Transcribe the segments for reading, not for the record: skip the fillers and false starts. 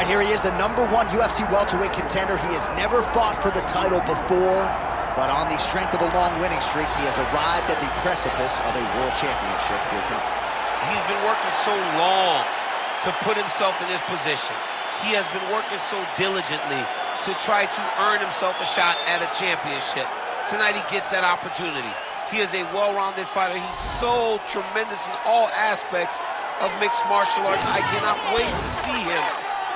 here he is, the #1 UFC welterweight contender. He has never fought for the title before, but on the strength of a long winning streak, he has arrived at the precipice of a world championship here tonight. He's been working so long to put himself in this position. He has been working so diligently to try to earn himself a shot at a championship. Tonight he gets that opportunity. He is a well-rounded fighter. He's so tremendous in all aspects of mixed martial arts. I cannot wait to see him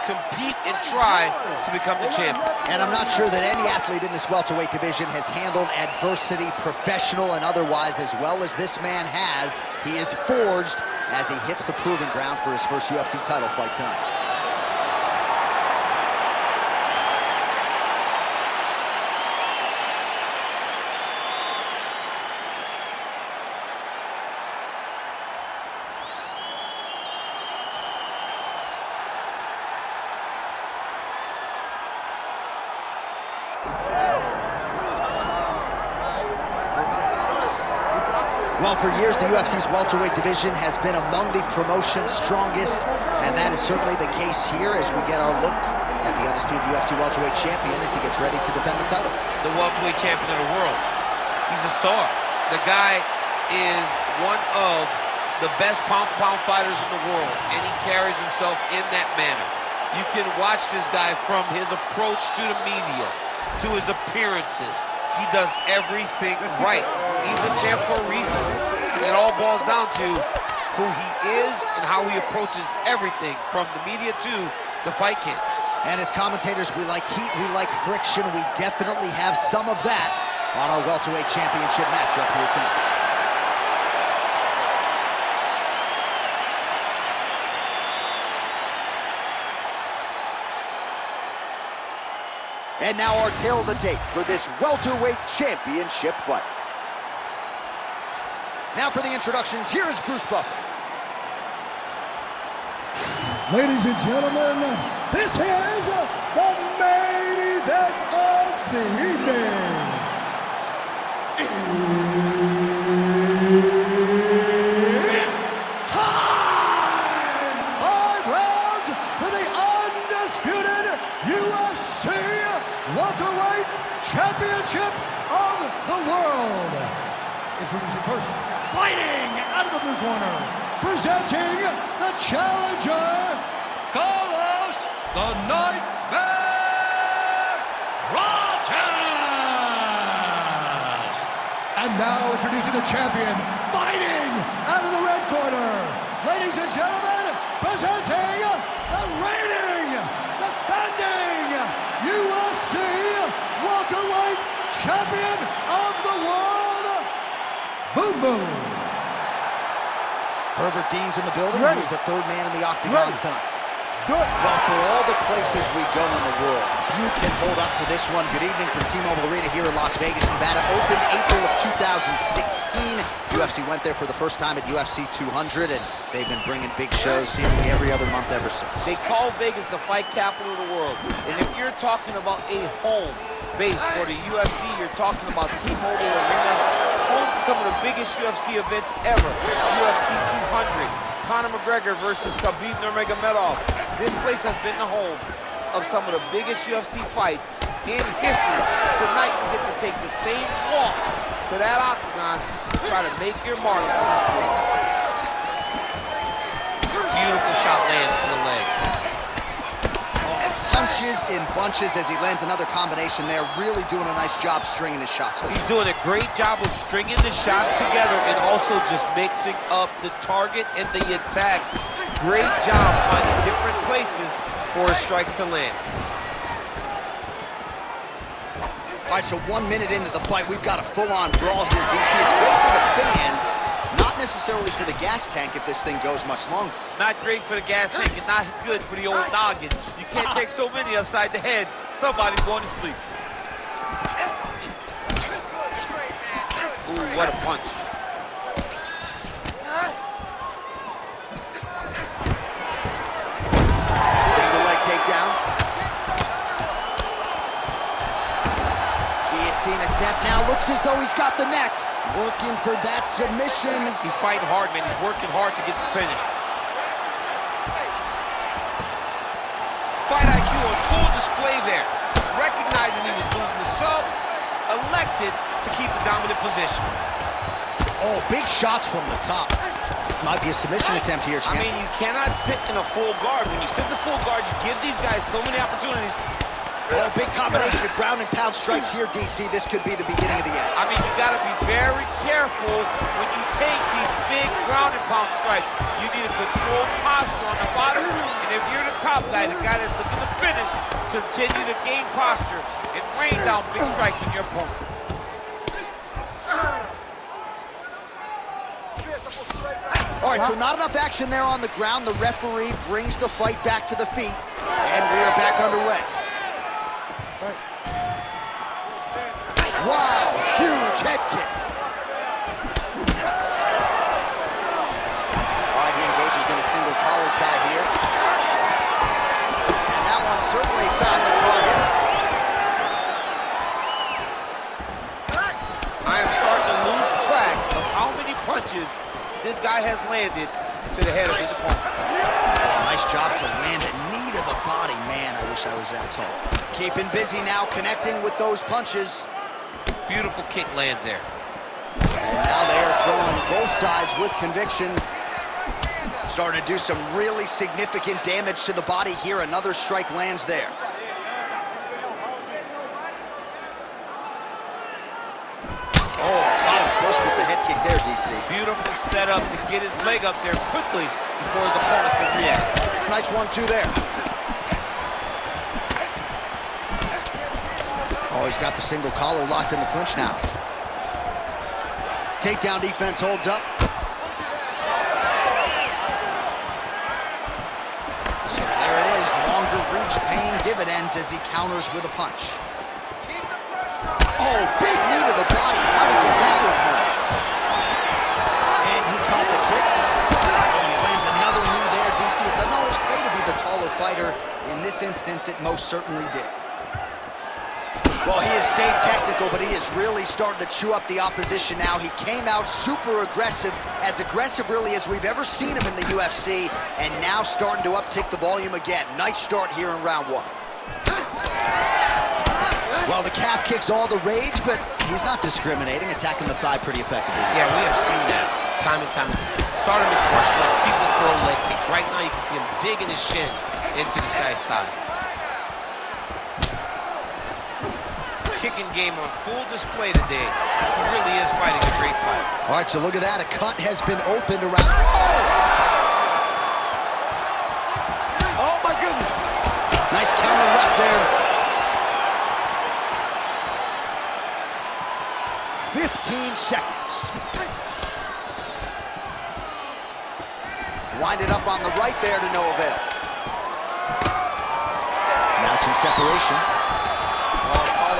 compete and try to become the champion. And I'm not sure that any athlete in this welterweight division has handled adversity, professional and otherwise, as well as this man has. He is forged as he hits the proving ground for his first UFC title fight tonight. Well, for years, the UFC's welterweight division has been among the promotion's strongest, and that is certainly the case here as we get our look at the undisputed UFC welterweight champion as he gets ready to defend the title. The welterweight champion of the world. He's a star. The guy is one of the best pound-for-pound fighters in the world, and he carries himself in that manner. You can watch this guy from his approach to the media, to his appearances. He does everything right. He's a champ for a reason. And it all boils down to who he is and how he approaches everything from the media to the fight camp. And as commentators, we like heat, we like friction. We definitely have some of that on our welterweight championship matchup here tonight. And now our tale of the tape for this welterweight championship fight. Now for the introductions, here's Bruce Buffer. Ladies and gentlemen, this is the main event of the evening. It's time! 5 rounds for the undisputed UFC welterweight championship of the world. Introducing first, fighting out of the blue corner, presenting the challenger, Carlos the Nightmare Prates. And now introducing the champion, fighting out of the red corner, ladies and gentlemen, presenting the reigning, defending UFC welterweight champion of the world, Boom Boom. Herbert Dean's in the building. He's the third man in the octagon tonight. Good. Well, for all the places we go in the world, few can hold up to this one. Good evening from T-Mobile Arena here in Las Vegas, Nevada. Opened April of 2016. UFC went there for the first time at UFC 200, and they've been bringing big shows seemingly every other month ever since. They call Vegas the fight capital of the world. And if you're talking about a home base for the UFC, you're talking about T-Mobile Arena, home to some of the biggest UFC events ever. UFC 200. Conor McGregor versus Khabib Nurmagomedov. This place has been the home of some of the biggest UFC fights in history. Tonight, you get to take the same cloth to that octagon and try to make your mark on the sport. Beautiful shot lands to the leg. Punches in bunches as he lands another combination there. Really doing a nice job stringing his shots together. He's doing a great job of stringing the shots together and also just mixing up the target and the attacks. Great job finding different places for his strikes to land. All right, so 1 minute into the fight, we've got a full-on brawl here, DC. It's great for the fans, not necessarily for the gas tank if this thing goes much longer. Not great for the gas tank and not good for the old noggin. You can't take so many upside the head. Somebody's going to sleep. Ooh, what a punch. Single leg takedown. Guillotine attempt now. Looks as though he's got the neck. Working for that submission. He's fighting hard, man. He's working hard to get the finish. Fight play there. Recognizing he was losing the sub, elected to keep the dominant position. Oh, big shots from the top. Might be a submission attempt here, champ. I mean, you cannot sit in a full guard. When you sit in the full guard, you give these guys so many opportunities. Oh, big combination of ground and pound strikes here, DC. This could be the beginning of the end. I mean, you got to be very careful when you take these big ground and pound strikes. You need a controlled posture on the bottom, and if you're the top guy, the guy that's looking to finish, continue to gain posture and rain down big strikes on your opponent. All right, so not enough action there on the ground. The referee brings the fight back to the feet, and we are back underway. Wow, huge head kick. All right, he engages in a single collar tie here. And that one certainly found the target. I am starting to lose track of how many punches this guy has landed to the head of his opponent. Nice job to land a knee to the body. Man, I wish I was that tall. Keeping busy now, connecting with those punches. Beautiful kick lands there. And now they are throwing both sides with conviction. Starting to do some really significant damage to the body here. Another strike lands there. Oh, caught him flush with the head kick there, DC. Beautiful setup to get his leg up there quickly before his opponent can react. Nice 1-2 there. Oh, he's got the single collar locked in the clinch now. Takedown defense holds up. So there it is, longer reach paying dividends as he counters with a punch. Oh, big knee to the body. How did he get that with him? And he caught the kick. And he lands another knee there, DC. It doesn't always pay to be the taller fighter. In this instance, it most certainly did. Well, he has stayed technical, but he is really starting to chew up the opposition now. He came out super aggressive as really as we've ever seen him in the UFC, and now starting to uptick the volume again. Nice start here in round one. Well, the calf kick's all the rage, but he's not discriminating, attacking the thigh pretty effectively. Yeah, we have seen that time and time again. Start a mixed martial art, people throw leg kicks. Right now, you can see him digging his shin into this guy's thigh. Kicking game on full display today. He really is fighting a great fight. All right, so look at that. A cut has been opened around. Oh, my goodness. Nice counter left there. 15 seconds. Wind it up on the right there to no avail. Now some separation.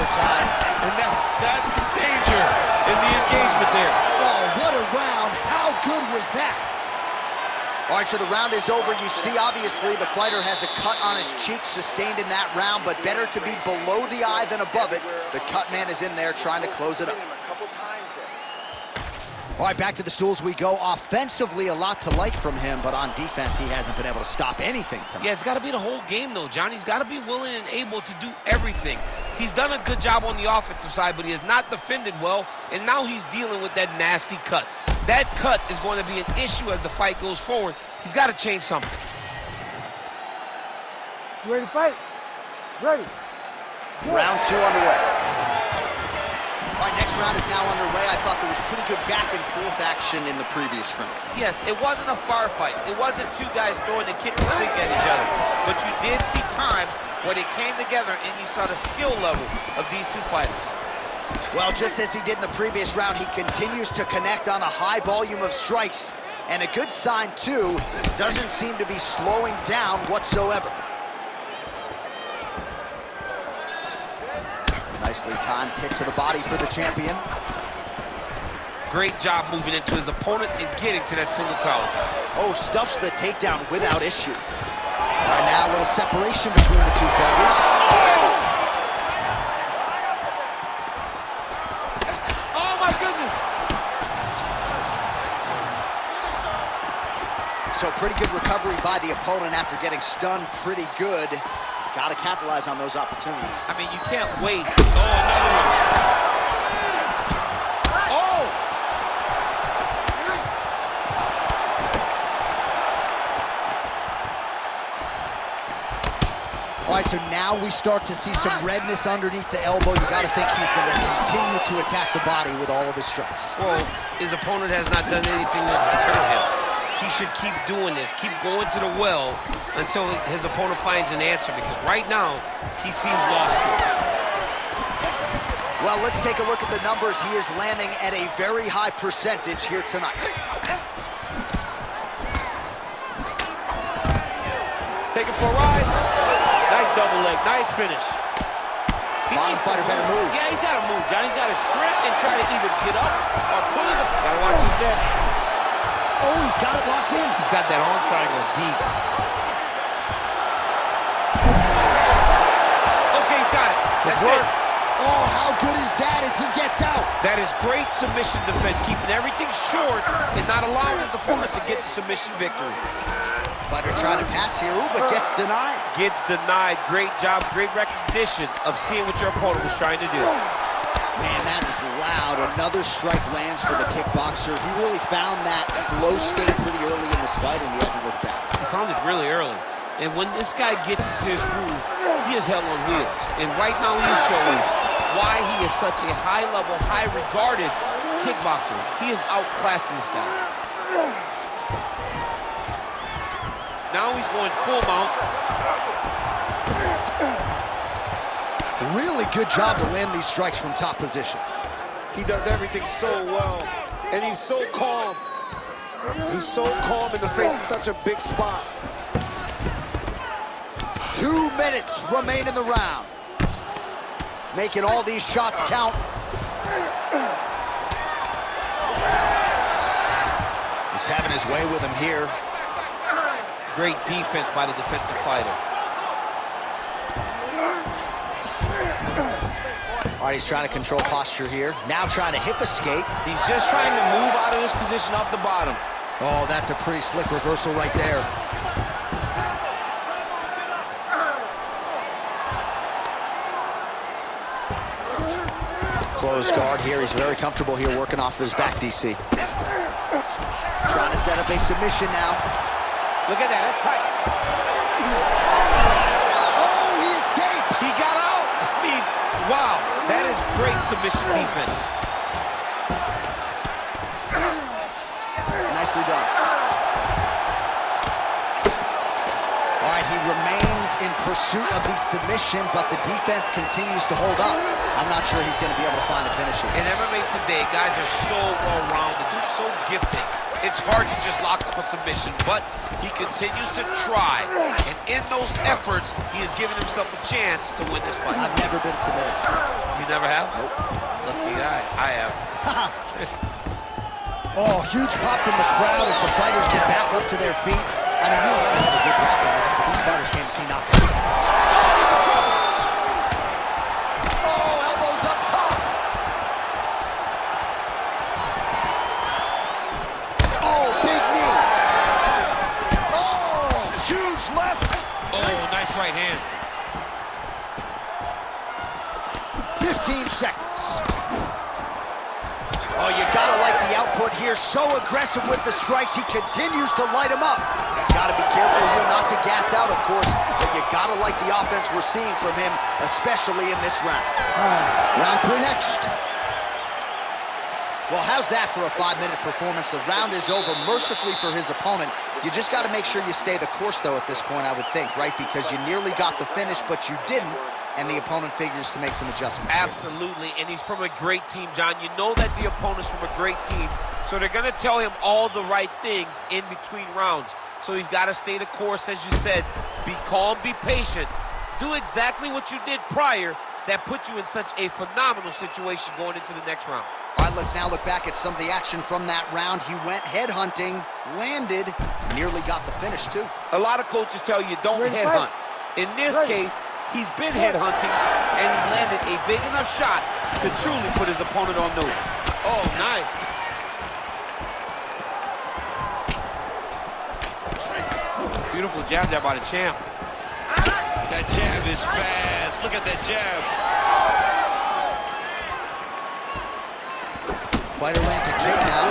Time. And that's the danger in the engagement there. Oh, what a round. How good was that? All right, so the round is over. You see, obviously, the fighter has a cut on his cheek sustained in that round, but better to be below the eye than above it. The cut man is in there trying to close it up. All right, back to the stools we go. Offensively, a lot to like from him, but on defense, he hasn't been able to stop anything tonight. Yeah, it's got to be the whole game, though, John. He's got to be willing and able to do everything. He's done a good job on the offensive side, but he has not defended well, and now he's dealing with that nasty cut. That cut is going to be an issue as the fight goes forward. He's got to change something. You ready to fight? Ready. Round two underway. All right, next round is now underway. I thought there was pretty good back and forth action in the previous round. Yes, it wasn't a bar fight. It wasn't two guys throwing the kick and sink at each other. But you did see times where they came together and you saw the skill level of these two fighters. Well, just as he did in the previous round, he continues to connect on a high volume of strikes. And a good sign, too, doesn't seem to be slowing down whatsoever. Nicely timed kick to the body for the champion. Great job moving into his opponent and getting to that single collar. Oh, stuffs the takedown without issue. All right, now a little separation between the two fighters. Oh, my goodness. So pretty good recovery by the opponent after getting stunned pretty good. Got to capitalize on those opportunities. I mean, you can't waste. Oh, another one. Oh! All right, so now we start to see some redness underneath the elbow. You got to think he's going to continue to attack the body with all of his strikes. Well, his opponent has not done anything to deter him. He should keep doing this, keep going to the well until his opponent finds an answer, because right now, he seems lost to it. Well, let's take a look at the numbers. He is landing at a very high percentage here tonight. Take it for a ride. Nice double leg, nice finish. Bottom fighter better move. Yeah, he's got to move, John. He's got to shrimp and try to either get up or pull his... Got to watch his neck. Oh, he's got it locked in. He's got that arm triangle deep. Okay, he's got it. That's it. Oh, how good is that as he gets out? That is great submission defense, keeping everything short and not allowing his opponent to get the submission victory. Fighter trying to pass here, but gets denied. Gets denied. Great job, great recognition of seeing what your opponent was trying to do. Man, that is loud. Another strike lands for the kickboxer. He really found that flow state pretty early in this fight, and he hasn't looked back. He found it really early. And when this guy gets into his groove, he is hell on wheels. And right now he is showing why he is such a high-level, high-regarded kickboxer. He is outclassing this guy. Now he's going full mount. Really good job to land these strikes from top position. He does everything so well, and he's so calm. He's so calm in the face of such a big spot. 2 minutes remain in the round. Making all these shots count. He's having his way with him here. Great defense by the defensive fighter. All right, he's trying to control posture here. Now trying to hip escape. He's just trying to move out of this position off the bottom. Oh, that's a pretty slick reversal right there. Closed guard here. He's very comfortable here working off of his back, DC. Trying to set up a submission now. Look at that, that's tight. Oh, he escapes. He got out. I mean, wow, that is great submission defense. Nicely done. All right, he remains in pursuit of the submission, but the defense continues to hold up. I'm not sure he's going to be able to find a finish here. In MMA today, guys are so well-rounded. They're so gifted. It's hard to just lock up a submission, but he continues to try. And in those efforts, he has given himself a chance to win this fight. I've never been submitted. You never have? Nope. Lucky guy. I have. Oh, huge pop from the crowd as the fighters get back up to their feet. I mean, you don't have a good grappling match, but these fighters came to see knockouts. Oh, elbows up top. Oh, big knee. Oh, huge left. Oh, nice right hand. 15 seconds. Oh, you gotta like the output here. So aggressive with the strikes. He continues to light him up. Gotta be careful here not to gas out, of course, but you gotta like the offense we're seeing from him, especially in this round. Round 3 next. Well, how's that for a 5-minute performance? The round is over mercifully for his opponent. You just got to make sure you stay the course, though, at this point, I would think, right? Because you nearly got the finish, but you didn't, and the opponent figures to make some adjustments. Absolutely, and he's from a great team, John. You know that the opponent's from a great team, so they're going to tell him all the right things in between rounds. So he's got to stay the course, as you said. Be calm, be patient. Do exactly what you did prior that put you in such a phenomenal situation going into the next round. All right, let's now look back at some of the action from that round. He went headhunting, landed, nearly got the finish, too. A lot of coaches tell you don't headhunt. In this case, he's been headhunting, and he landed a big enough shot to truly put his opponent on notice. Oh, nice. Beautiful jab there by the champ. That jab is fast. Look at that jab. Fighter lands a kick now.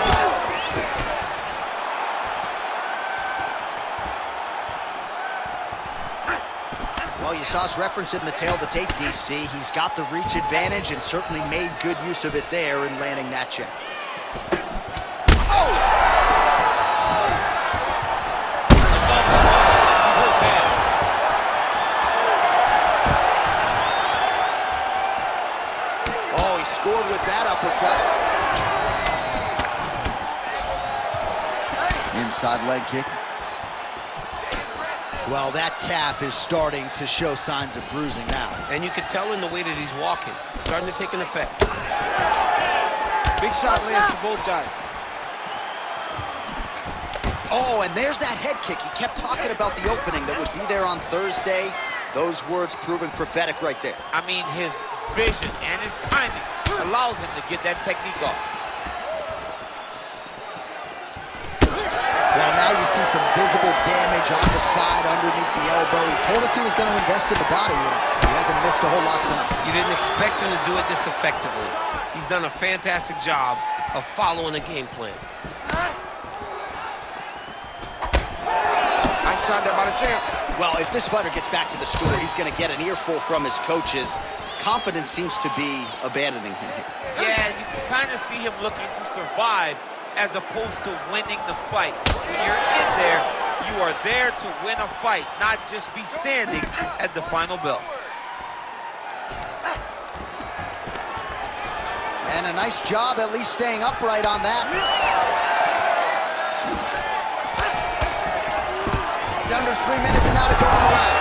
Well, you saw us reference it in the tail of the tape, DC. He's got the reach advantage and certainly made good use of it there in landing that jab. Oh! Oh, he scored with that uppercut. Inside leg kick. Well, that calf is starting to show signs of bruising now. And you can tell in the way that he's walking. It's starting to take an effect. Big shot lands for both guys. Oh, and there's that head kick. He kept talking about the opening that would be there on Thursday. Those words proving prophetic right there. I mean, his vision and his timing allows him to get that technique off. Well, now you see some visible damage on the side underneath the elbow. He told us he was going to invest in the body, and he hasn't missed a whole lot tonight. You didn't expect him to do it this effectively. He's done a fantastic job of following the game plan. Nice shot there by the champ. Well, if this fighter gets back to the stool, he's going to get an earful from his coaches. Confidence seems to be abandoning him here. Yeah, you can kind of see him looking to survive as opposed to winning the fight. When you're in there, you are there to win a fight, not just be standing at the final bell. And a nice job at least staying upright on that. Under 3 minutes now to go in the round.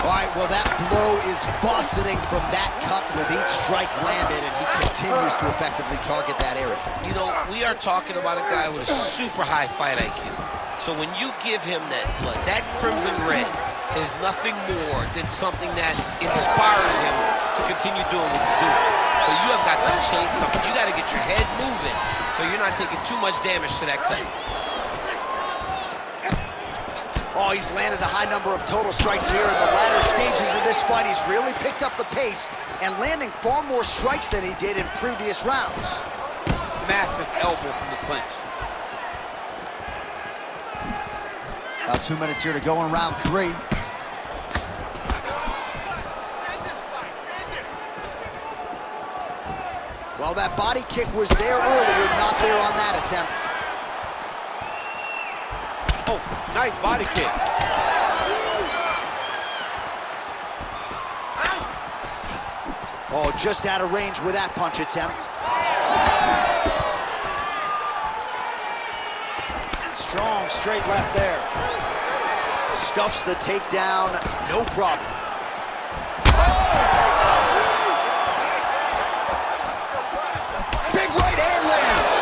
All right, well, that blow is buffeting from that cut with each strike landed, and he continues to effectively target that area. You know, we are talking about a guy with a super high fight IQ. So when you give him that blood, that crimson red is nothing more than something that inspires him to continue doing what he's doing. So you have got to change something. You got to get your head moving so you're not taking too much damage to that cut. Oh, he's landed a high number of total strikes here in the latter stages of this fight. He's really picked up the pace and landing far more strikes than he did in previous rounds. Massive elbow from the clinch. About 2 minutes here to go in round 3. Well, that body kick was there earlier, not there on that attempt. Oh, nice body kick. Oh, just out of range with that punch attempt. Strong straight left there. Stuffs the takedown, no problem. Big right hand lands.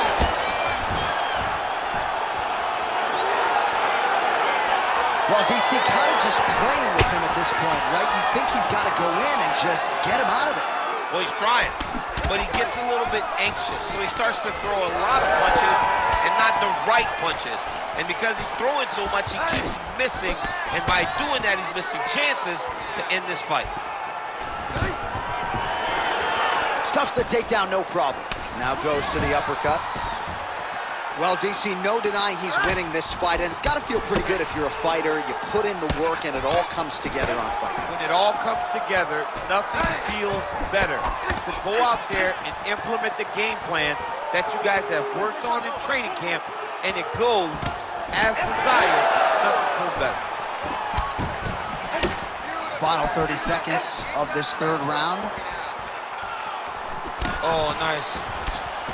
Well, DC kind of just playing with him at this point, right? You think he's got to go in and just get him out of there. Well, he's trying, but he gets a little bit anxious, so he starts to throw a lot of punches and not the right punches. And because he's throwing so much, he keeps missing, and by doing that, he's missing chances to end this fight. Stuffs the takedown, no problem. Now goes to the uppercut. Well, DC, no denying he's winning this fight, and it's got to feel pretty good if you're a fighter. You put in the work, and it all comes together on fight. When it all comes together, nothing feels better. To go out there and implement the game plan that you guys have worked on in training camp, and it goes as desired, nothing feels better. Final 30 seconds of this third round. Oh, nice.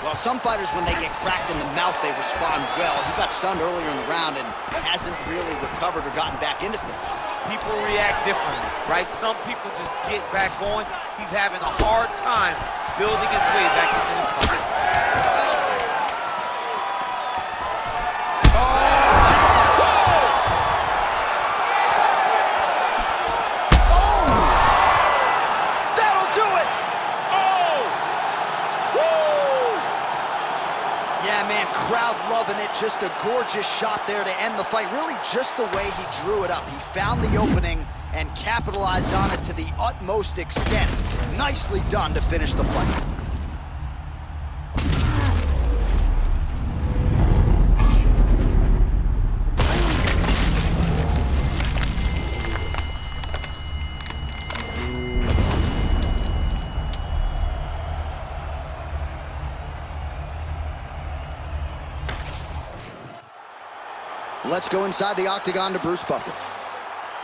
Well, some fighters, when they get cracked in the mouth, they respond well. He got stunned earlier in the round and hasn't really recovered or gotten back into things. People react differently, right? Some people just get back going. He's having a hard time building his way back into this fight. Crowd loving it. Just a gorgeous shot there to end the fight. Really just the way he drew it up. He found the opening and capitalized on it to the utmost extent. Nicely done to finish the fight. Let's go inside the octagon to Bruce Buffer.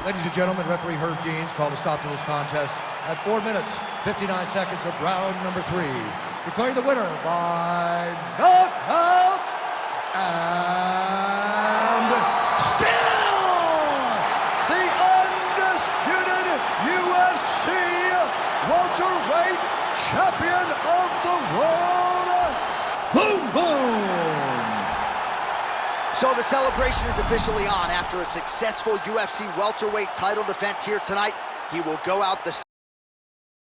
Ladies and gentlemen, referee Herb Deans called a stop to this contest at 4 minutes, 59 seconds of round number 3. Declaring the winner by knockout and still the undisputed UFC welterweight champion of the world, Boom Boom! So the celebration is officially on. After a successful UFC welterweight title defense here tonight, he will go out the